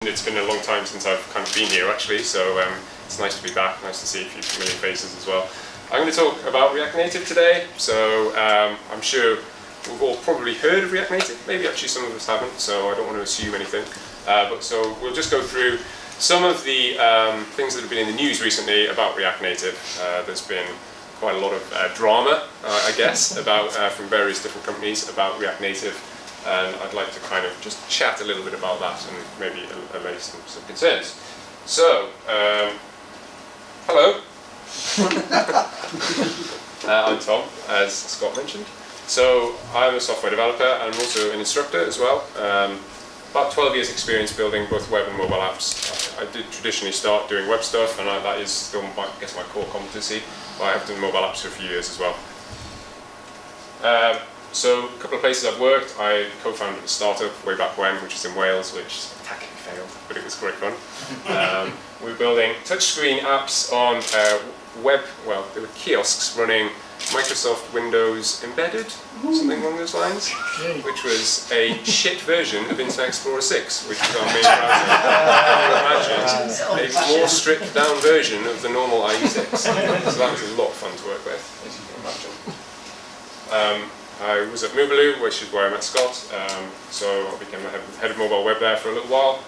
It's been a long time since I've kind of been here actually, so it's nice to be back, nice to see a few familiar faces as well. I'm going to talk about React Native today, so I'm sure we've all probably heard of React Native, maybe actually some of us haven't, so I don't want to assume anything. So we'll just go through some of the things that have been in the news recently about React Native. There's been quite a lot of drama, I guess, about from various different companies about React Native. And I'd like to kind of just chat a little bit about that and maybe allay some concerns. So, hello. I'm Tom, as Scott mentioned. So, I'm a software developer and I'm also an instructor as well. About 12 years experience building both web and mobile apps. I did traditionally start doing web stuff, and that is still, I guess, my core competency. But I have done mobile apps for a few years as well. So a couple of places I've worked. I co-founded a startup way back when, which was in Wales, which spectacularly failed, but it was great fun. We were building touchscreen apps on web, well, they were kiosks running Microsoft Windows Embedded, something along those lines, which was a shit version of Internet Explorer 6, which is our main browser. Imagine a more stripped down version of the normal IE6. So that was a lot of fun to work with, as you can imagine. I was at Moobaloo, which is where I met Scott, so I became the head of mobile web there for a little while.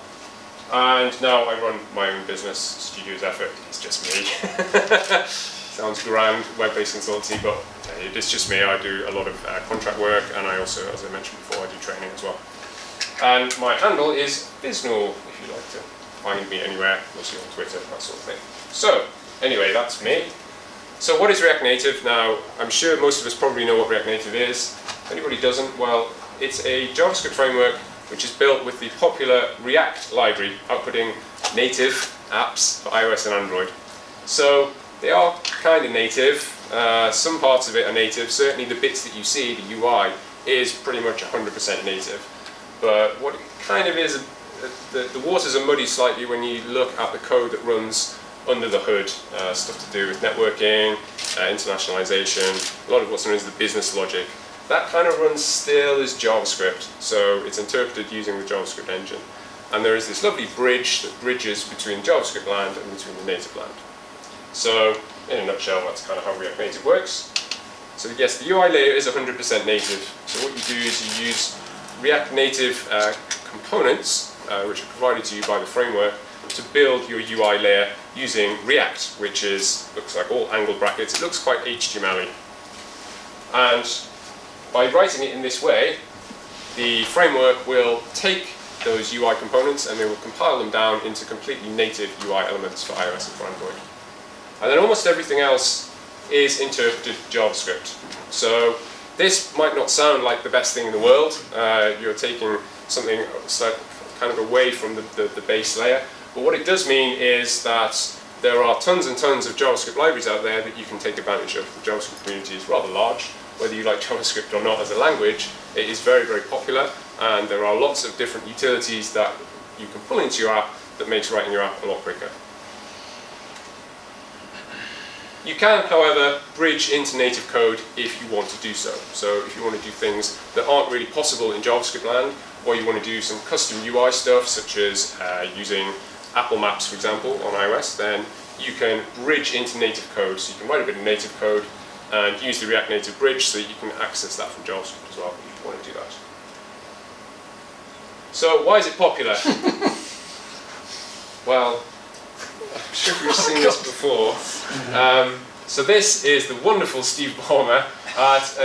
And now I run my own business, Studio's Effort. It's just me. Sounds grand, web-based consultancy, but it's just me. I do a lot of contract work, and I also, as I mentioned before, I do training as well. And my handle is Biznul, if you'd like to find me anywhere, mostly on Twitter, that sort of thing. So, anyway, that's me. So what is React Native? Now, I'm sure most of us probably know what React Native is. If anybody doesn't, well, it's a JavaScript framework which is built with the popular React library, outputting native apps for iOS and Android. So they are kind of native. Some parts of it are native. Certainly the bits that you see, the UI, is pretty much 100% native. But what it kind of is, the waters are muddy slightly when you look at the code that runs under the hood, stuff to do with networking, internationalization, a lot of what's known as the business logic. That kind of runs still as JavaScript, so it's interpreted using the JavaScript engine. And there is this lovely bridge that bridges between JavaScript land and between the native land. So, in a nutshell, that's kind of how React Native works. So yes, the UI layer is 100% native. So what you do is you use React Native components, which are provided to you by the framework, to build your UI layer using React, which looks like all angled brackets. It looks quite HTML-y. And by writing it in this way, the framework will take those UI components and they will compile them down into completely native UI elements for iOS and for Android. And then almost everything else is interpreted JavaScript. So this might not sound like the best thing in the world. You're taking something kind of away from the base layer. But what it does mean is that there are tons and tons of JavaScript libraries out there that you can take advantage of. The JavaScript community is rather large. Whether you like JavaScript or not as a language, it is very, very popular, and there are lots of different utilities that you can pull into your app that makes writing your app a lot quicker. You can, however, bridge into native code if you want to do so. So if you want to do things that aren't really possible in JavaScript land, or you want to do some custom UI stuff, such as using Apple Maps, for example, on iOS, then you can bridge into native code. So you can write a bit of native code and use the React Native bridge so that you can access that from JavaScript as well if you want to do that. So why is it popular? Well, I'm sure we've seen this before. So this is the wonderful Steve Ballmer at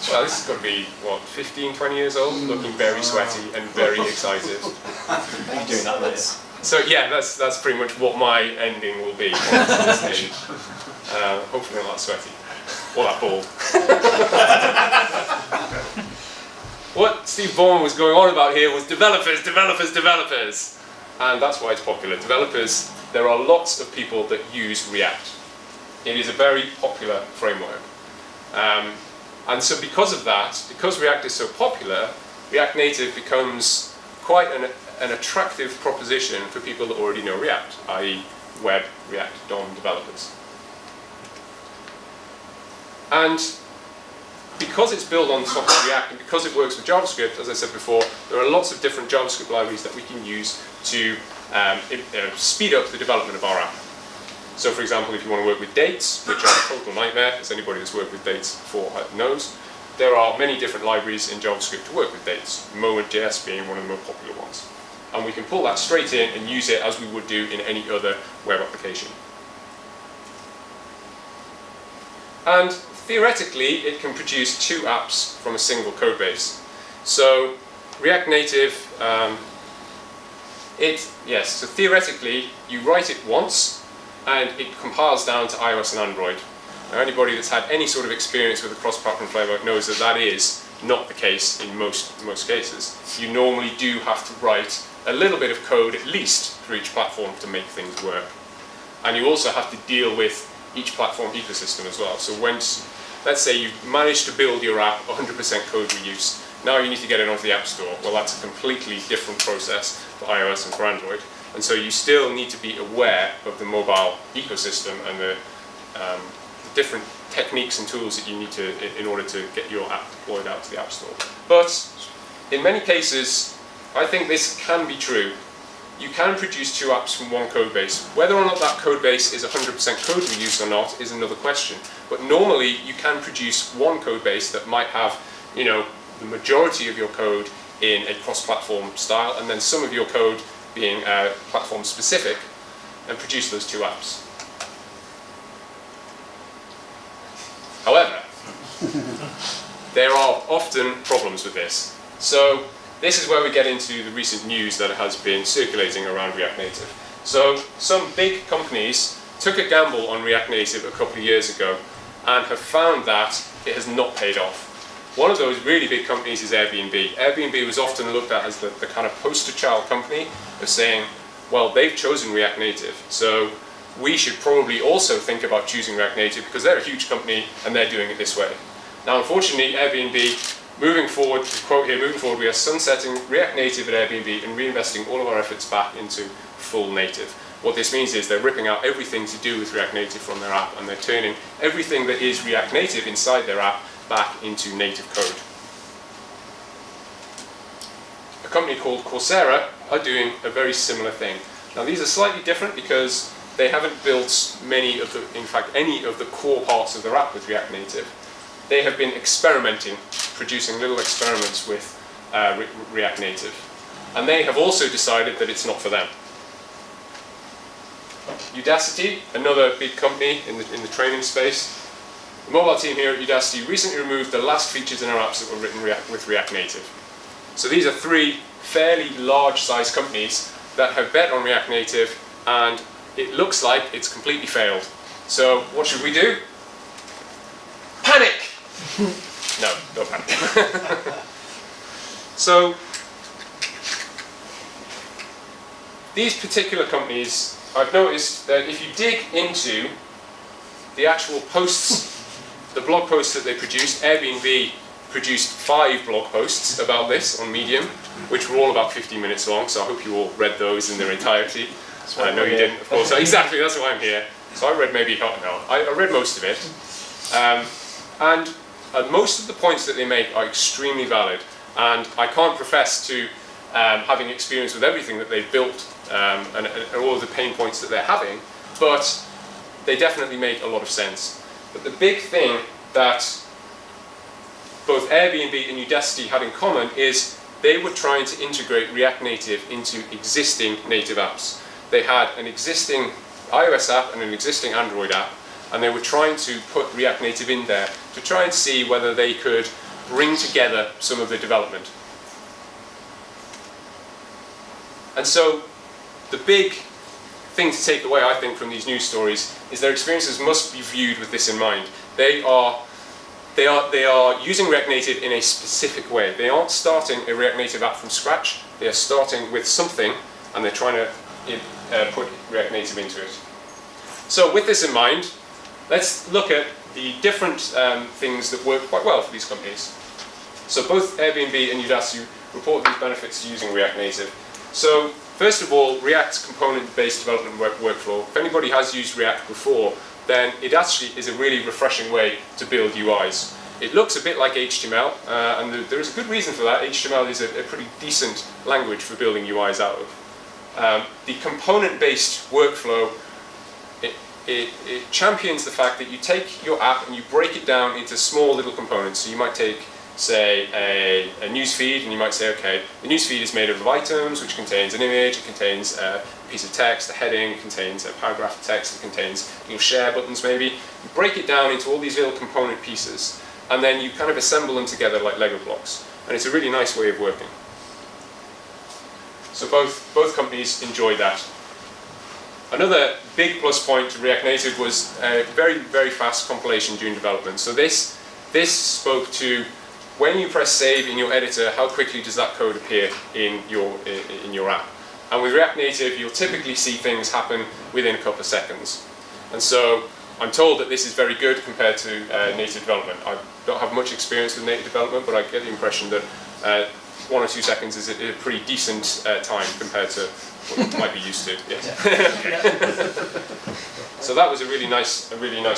well, this has got to be, what, 15, 20 years old, looking very sweaty and very excited. Are you doing that later? So yeah, that's pretty much what my ending will be. Hopefully not that sweaty. Or that bald. What Steve Ballmer was going on about here was developers, developers, developers. And that's why it's popular. Developers, there are lots of people that use React. It is a very popular framework. And so because of that, because React is so popular, React Native becomes quite an attractive proposition for people that already know React, i.e. web React DOM developers. And because it's built on top of React and because it works with JavaScript, as I said before, there are lots of different JavaScript libraries that we can use to speed up the development of our app. So for example, if you want to work with dates, which are a total nightmare, as anybody that's worked with dates before knows, there are many different libraries in JavaScript to work with dates, Moment.js being one of the more popular ones. And we can pull that straight in and use it as we would do in any other web application. And theoretically, it can produce 2 apps from a single code base. So React Native, so theoretically, you write it once, and it compiles down to iOS and Android. Now, anybody that's had any sort of experience with a cross-platform framework knows that that is not the case in most cases. You normally do have to write a little bit of code, at least, for each platform to make things work. And you also have to deal with each platform ecosystem as well. So once, let's say you've managed to build your app 100% code reuse, now you need to get it onto the App Store. Well, that's a completely different process for iOS and for Android. And so you still need to be aware of the mobile ecosystem and the different techniques and tools that you need to in order to get your app deployed out to the App Store. But in many cases, I think this can be true. You can produce 2 apps from one code base. Whether or not that code base is 100% code reuse or not is another question. But normally, you can produce one code base that might have, the majority of your code in a cross-platform style, and then some of your code being platform specific, and produce those 2 apps. However, there are often problems with this. So this is where we get into the recent news that has been circulating around React Native. So some big companies took a gamble on React Native a couple of years ago and have found that it has not paid off. One of those really big companies is Airbnb. Airbnb was often looked at as the kind of poster child company of saying, well, they've chosen React Native, so we should probably also think about choosing React Native because they're a huge company and they're doing it this way. Now, unfortunately, Airbnb, moving forward, quote here, moving forward, we are sunsetting React Native at Airbnb and reinvesting all of our efforts back into full native. What this means is they're ripping out everything to do with React Native from their app, and they're turning everything that is React Native inside their app back into native code. A company called Coursera are doing a very similar thing. Now, these are slightly different because they haven't built many of the, in fact, any of the core parts of their app with React Native. They have been experimenting, producing little experiments with React Native. And they have also decided that it's not for them. Udacity, another big company in the training space, the mobile team here at Udacity recently removed the last features in our apps that were written with React Native. So these are 3 fairly large-sized companies that have bet on React Native, and it looks like it's completely failed. So what should we do? Panic! No, don't panic. So these particular companies, I've noticed that if you dig into the actual posts, the blog posts that they produced, Airbnb produced 5 blog posts about this on Medium, which were all about 15 minutes long, so I hope you all read those in their entirety. I know you didn't, of course. Exactly, that's why I'm here. So I read I read most of it. And most of the points that they make are extremely valid, and I can't profess to having experience with everything that they've built and all of the pain points that they're having, but they definitely make a lot of sense. But the big thing that both Airbnb and Udacity had in common is they were trying to integrate React Native into existing native apps. They had an existing iOS app and an existing Android app, and they were trying to put React Native in there to try and see whether they could bring together some of the development. And so the big thing to take away, I think, from these news stories is their experiences must be viewed with this in mind. They are using React Native in a specific way. They aren't starting a React Native app from scratch. They are starting with something, and they're trying to put React Native into it. So with this in mind, let's look at the different things that work quite well for these companies. So both Airbnb and Udacity report these benefits to using React Native. So first of all, React's component-based development workflow. If anybody has used React before, then it actually is a really refreshing way to build UIs. It looks a bit like HTML, and there is a good reason for that. HTML is a pretty decent language for building UIs out of. The component-based workflow, it champions the fact that you take your app and you break it down into small little components. So you might take, say, a news feed, and you might say, okay, the news feed is made up of items, which contains an image, it contains a piece of text, a heading, it contains a paragraph of text, it contains little share buttons maybe. You break it down into all these little component pieces, and then you kind of assemble them together like Lego blocks. And it's a really nice way of working. So both companies enjoyed that. Another big plus point to React Native was very, very fast compilation during development. So this spoke to when you press save in your editor, how quickly does that code appear in your app? And with React Native, you'll typically see things happen within a couple of seconds. And so I'm told that this is very good compared to native development. I don't have much experience with native development, but I get the impression that 1 or 2 seconds is a pretty decent time compared to what you might be used to. Yes. So that was a really nice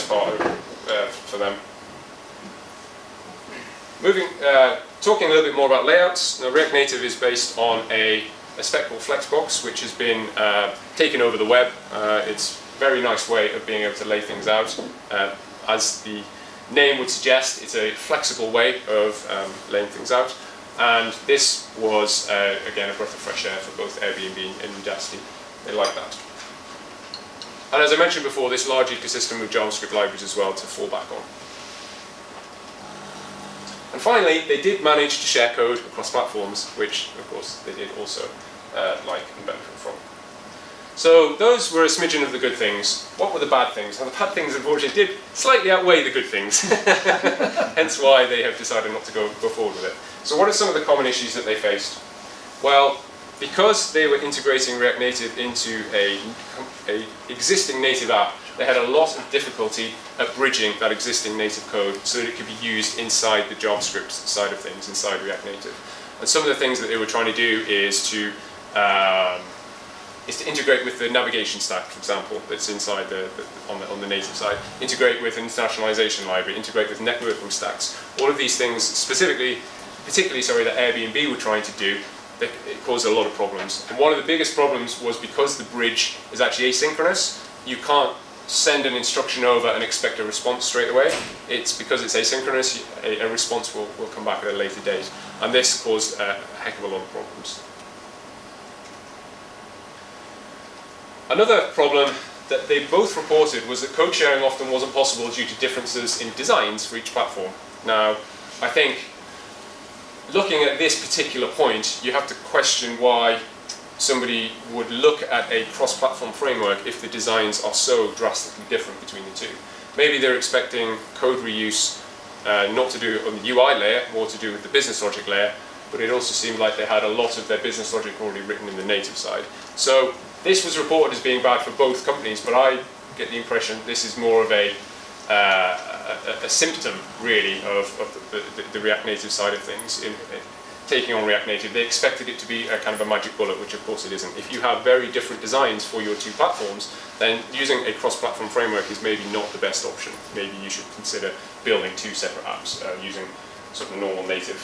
part for them. Talking a little bit more about layouts. Now, React Native is based on a spec called Flexbox, which has been taken over the web. It's a very nice way of being able to lay things out. As the name would suggest, it's a flexible way of laying things out. And this was, again, a breath of fresh air for both Airbnb and Udacity. They like that. And as I mentioned before, this large ecosystem of JavaScript libraries as well to fall back on. And finally, they did manage to share code across platforms, which, of course, they did also like and benefit from. So those were a smidgen of the good things. What were the bad things? Well, the bad things, unfortunately, did slightly outweigh the good things. Hence why they have decided not to go forward with it. So what are some of the common issues that they faced? Well, because they were integrating React Native into a existing native app, they had a lot of difficulty at bridging that existing native code so that it could be used inside the JavaScript side of things, inside React Native. And some of the things that they were trying to do is to integrate with the navigation stack, for example, that's inside on the native side, integrate with an internationalization library, integrate with networking stacks. All of these things, particularly that Airbnb were trying to do, it caused a lot of problems. And one of the biggest problems was because the bridge is actually asynchronous, you can't send an instruction over and expect a response straight away. It's because it's asynchronous, a response will come back at a later date. And this caused a heck of a lot of problems. Another problem that they both reported was that code sharing often wasn't possible due to differences in designs for each platform. Now, I think looking at this particular point, you have to question why somebody would look at a cross-platform framework if the designs are so drastically different between the two. Maybe they're expecting code reuse not to do on the UI layer, more to do with the business logic layer, but it also seemed like they had a lot of their business logic already written in the native side. So this was reported as being bad for both companies, but I get the impression this is more of a symptom, really, of the React Native side of things. In taking on React Native, they expected it to be a kind of a magic bullet, which of course it isn't. If you have very different designs for your two platforms, then using a cross-platform framework is maybe not the best option. Maybe you should consider building two separate apps using sort of normal native.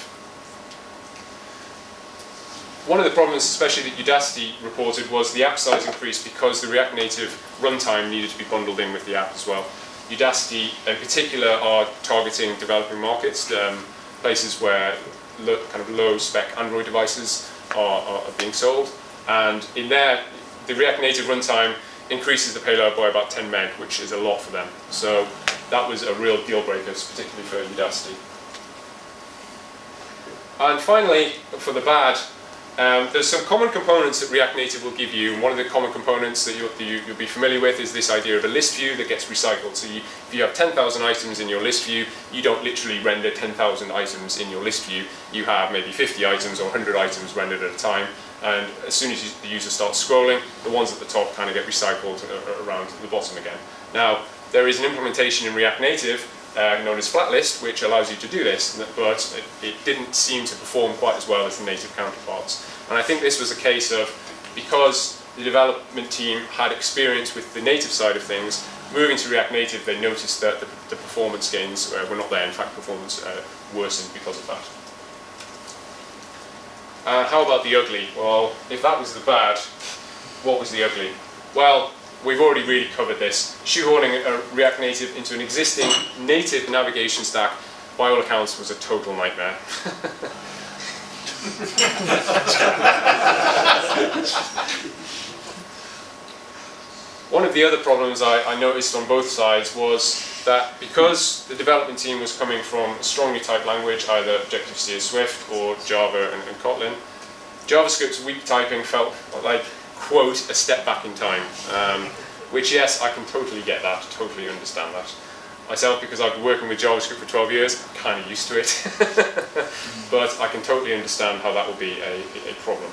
One of the problems, especially that Udacity reported, was the app size increased because the React Native runtime needed to be bundled in with the app as well. Udacity, in particular, are targeting developing markets, places where kind of low-spec Android devices are being sold. And in there, the React Native runtime increases the payload by about 10 meg, which is a lot for them. So that was a real deal breaker, particularly for Udacity. And finally, for the bad, there's some common components that React Native will give you. And one of the common components that you'll be familiar with is this idea of a list view that gets recycled. So if you have 10,000 items in your list view, you don't literally render 10,000 items in your list view. You have maybe 50 items or 100 items rendered at a time. And as soon as the user starts scrolling, the ones at the top kind of get recycled around the bottom again. Now, there is an implementation in React Native known as Flatlist, which allows you to do this, but it didn't seem to perform quite as well as the native counterparts. And I think this was a case of, because the development team had experience with the native side of things, moving to React Native, they noticed that the performance gains were not there. In fact, performance worsened because of that. How about the ugly? Well, if that was the bad, what was the ugly? Well, we've already really covered this. Shoehorning a React Native into an existing native navigation stack, by all accounts, was a total nightmare. One of the other problems I noticed on both sides was that because the development team was coming from a strongly typed language, either Objective-C or Swift or Java and Kotlin, JavaScript's weak typing felt like, quote, a step back in time. Which, yes, I can totally get that, totally understand that. Myself, because I've been working with JavaScript for 12 years, I'm kind of used to it. But I can totally understand how that will be a problem.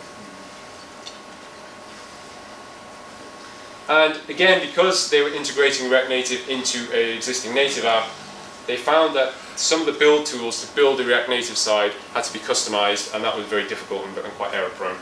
And again, because they were integrating React Native into an existing native app, they found that some of the build tools to build the React Native side had to be customized, and that was very difficult and quite error prone.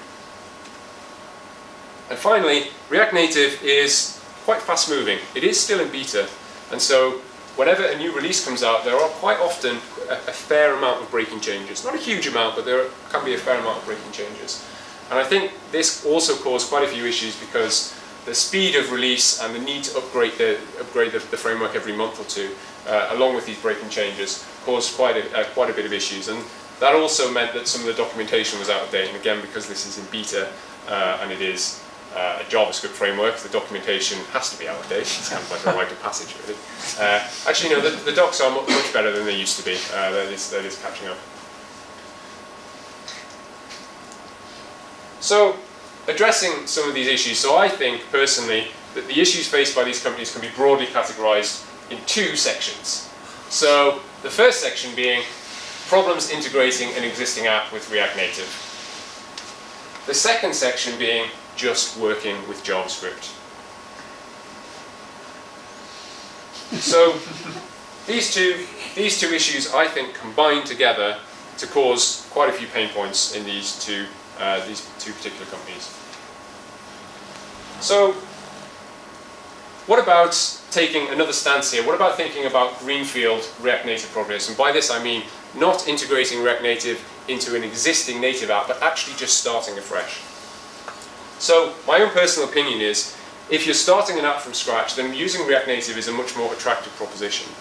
And finally, React Native is quite fast moving. It is still in beta, and so whenever a new release comes out, there are quite often a fair amount of breaking changes. Not a huge amount, but there can be a fair amount of breaking changes. And I think this also caused quite a few issues because the speed of release and the need to upgrade the framework every month or two, along with these breaking changes, caused quite a bit of issues. And that also meant that some of the documentation was out of date. And again, because this is in beta and it is a JavaScript framework, the documentation has to be out of date. It's kind of like a rite of passage, really. Actually, no, the docs are much better than they used to be. That is catching up. So, addressing some of these issues, so I think, personally, that the issues faced by these companies can be broadly categorized in two sections. So, the first section being problems integrating an existing app with React Native. The second section being just working with JavaScript. So, these two issues, I think, combine together to cause quite a few pain points in these two particular companies. So, what about taking another stance here? What about thinking about greenfield React Native projects? And by this I mean not integrating React Native into an existing native app, but actually just starting afresh. So, my own personal opinion is, if you're starting an app from scratch, then using React Native is a much more attractive proposition.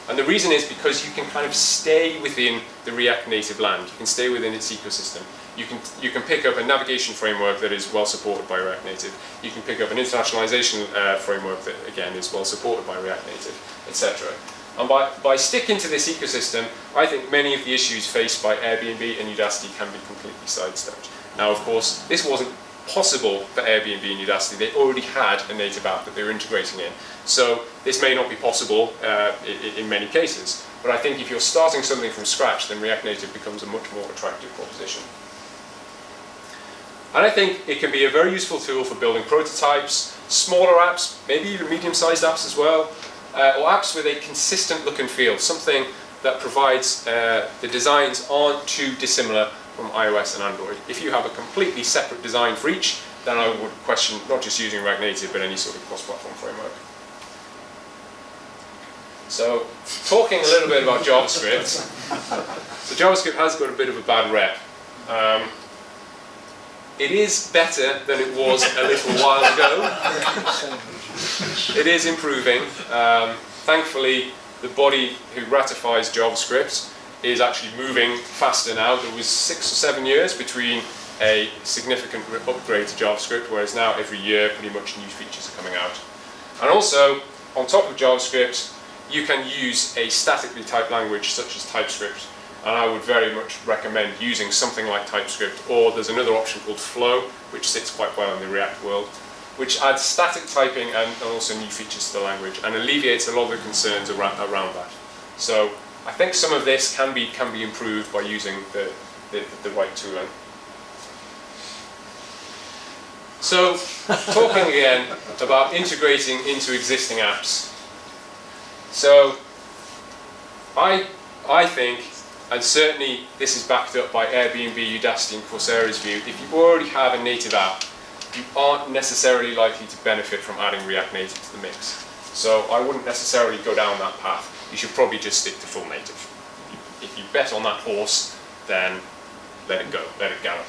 And the reason is because you can kind of stay within the React Native land. You can stay within its ecosystem. You can pick up a navigation framework that is well supported by React Native. You can pick up an internationalization framework that, again, is well supported by React Native, etc. And by sticking to this ecosystem, I think many of the issues faced by Airbnb and Udacity can be completely sidestepped. Now, of course, this wasn't possible for Airbnb and Udacity. They already had a native app that they were integrating in. So this may not be possible in many cases. But I think if you're starting something from scratch, then React Native becomes a much more attractive proposition. And I think it can be a very useful tool for building prototypes, smaller apps, maybe even medium-sized apps as well, or apps with a consistent look and feel, something that provides the designs aren't too dissimilar from iOS and Android. If you have a completely separate design for each, then I would question not just using React Native, but any sort of cross-platform framework. So, talking a little bit about JavaScript. So JavaScript has got a bit of a bad rep. It is better than it was a little while ago. It is improving. Thankfully, the body who ratifies JavaScript is actually moving faster now. There was 6 or 7 years between a significant upgrade to JavaScript, whereas now every year pretty much new features are coming out. And also, on top of JavaScript, you can use a statically typed language such as TypeScript. And I would very much recommend using something like TypeScript, or there's another option called Flow, which sits quite well in the React world, which adds static typing and also new features to the language and alleviates a lot of the concerns around that. So I think some of this can be improved by using the right tooling. So, talking again about integrating into existing apps. So, I think, and certainly this is backed up by Airbnb, Udacity and Coursera's view, if you already have a native app, you aren't necessarily likely to benefit from adding React Native to the mix. So I wouldn't necessarily go down that path. You should probably just stick to full native. If you bet on that horse, then let it go, let it gallop.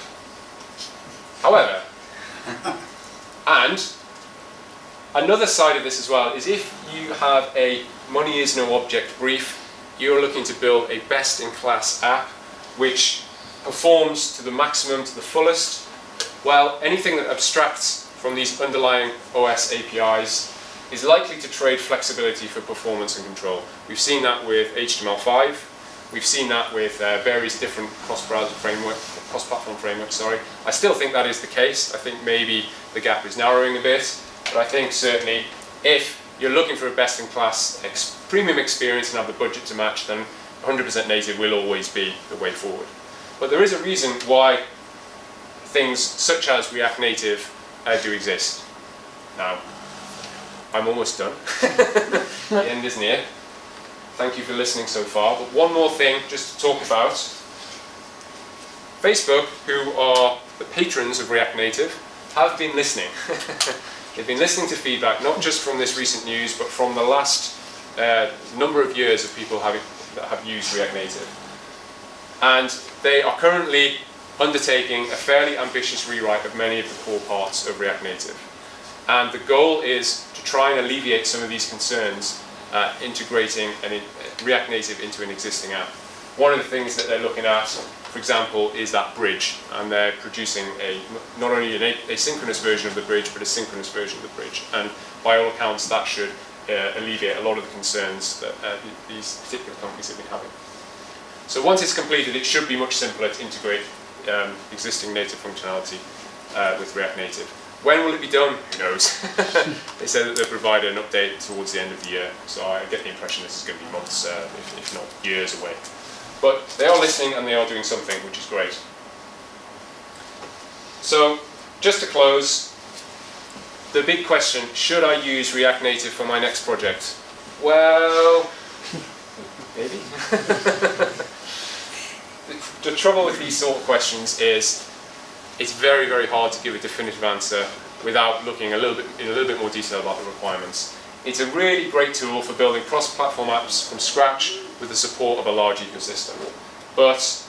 However, and another side of this as well is if you have a money is no object brief, you're looking to build a best-in-class app which performs to the maximum, to the fullest, well, anything that abstracts from these underlying OS APIs is likely to trade flexibility for performance and control. We've seen that with HTML5. We've seen that with various different cross-platform frameworks. I still think that is the case. I think maybe the gap is narrowing a bit, but I think certainly if you're looking for a best-in-class premium experience and have the budget to match, then 100% native will always be the way forward. But there is a reason why things such as React Native do exist. Now, I'm almost done. The end is near. Thank you for listening so far. But one more thing just to talk about. Facebook, who are the patrons of React Native, have been listening. They've been listening to feedback, not just from this recent news, but from the last number of years of people that have used React Native. And they are currently undertaking a fairly ambitious rewrite of many of the core parts of React Native. And the goal is to try and alleviate some of these concerns integrating React Native into an existing app. One of the things that they're looking at, for example, is that bridge, and they're producing not only an asynchronous version of the bridge, but a synchronous version of the bridge. And by all accounts, that should alleviate a lot of the concerns that these particular companies have been having. So once it's completed, it should be much simpler to integrate existing native functionality with React Native. When will it be done? Who knows? They said that they'll provide an update towards the end of the year, so I get the impression this is going to be months, if not years away. But they are listening and they are doing something, which is great. So, just to close, the big question, should I use React Native for my next project? Well, maybe. The trouble with these sort of questions is it's very, very hard to give a definitive answer without looking in a little bit more detail about the requirements. It's a really great tool for building cross-platform apps from scratch with the support of a large ecosystem. But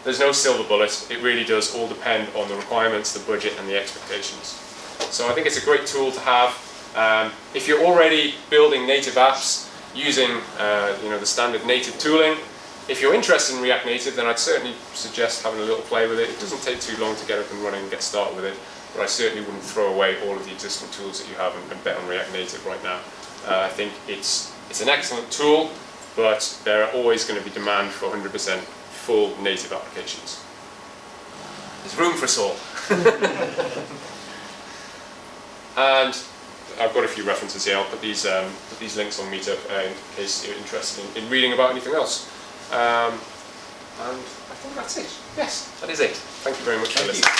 there's no silver bullet. It really does all depend on the requirements, the budget, and the expectations. So I think it's a great tool to have. If you're already building native apps using the standard native tooling, if you're interested in React Native, then I'd certainly suggest having a little play with it. It doesn't take too long to get up and running and get started with it, but I certainly wouldn't throw away all of the existing tools that you have and bet on React Native right now. I think it's an excellent tool, but there are always going to be demand for 100% full native applications. There's room for us all. And I've got a few references here. I'll put these links on Meetup in case you're interested in reading about anything else. And I think that's it. Yes, that is it. Thank you very much for listening.